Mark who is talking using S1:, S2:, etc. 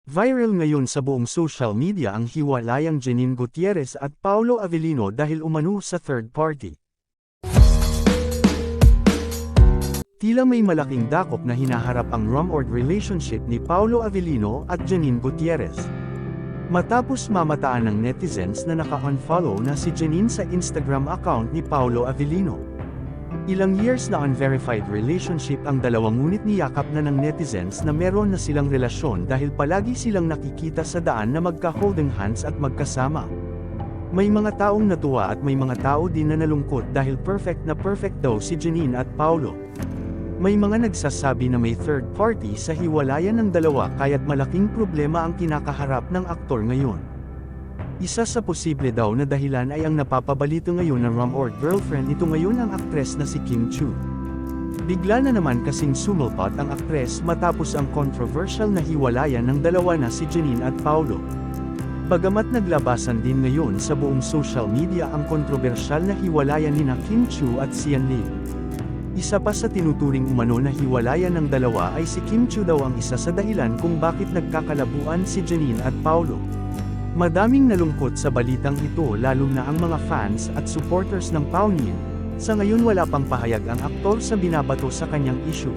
S1: Viral ngayon sa buong social media ang hiwalayang Janine Gutierrez at Paolo Avellino dahil umano sa third party. Tila may malaking dakop na hinaharap ang rumored relationship ni Paolo Avellino at Janine Gutierrez. Matapos mamataan ng netizens na naka-unfollow na si Janine sa Instagram account ni Paolo Avellino. Ilang years na unverified relationship ang dalawa ngunit niyakap na ng netizens na meron na silang relasyon dahil palagi silang nakikita sa daan na magka-holding hands at magkasama. May mga taong natuwa at may mga tao din na nalungkot dahil perfect daw si Janine at Paolo. May mga nagsasabi na may third party sa hiwalayan ng dalawa kaya't malaking problema ang kinakaharap ng aktor ngayon. Isa sa posible daw na dahilan ay ang napapabalito ngayon na rumored girlfriend nito ngayon ang aktres na si Kim Chiu. Bigla na naman kasing sumulpot ang aktres matapos ang controversial na hiwalayan ng dalawa na si Janine at Paolo. Bagamat naglabasan din ngayon sa buong social media ang kontrobersyal na hiwalayan nina Kim Chiu at Sian Lee. Isa pa sa tinuturing umano na hiwalayan ng dalawa ay si Kim Chiu daw ang isa sa dahilan kung bakit nagkakalabuan si Janine at Paolo. Madaming nalungkot sa balitang ito lalo na ang mga fans at supporters ng Pawnin. Sa ngayon wala pang pahayag ang aktor sa binabato sa kanyang issue.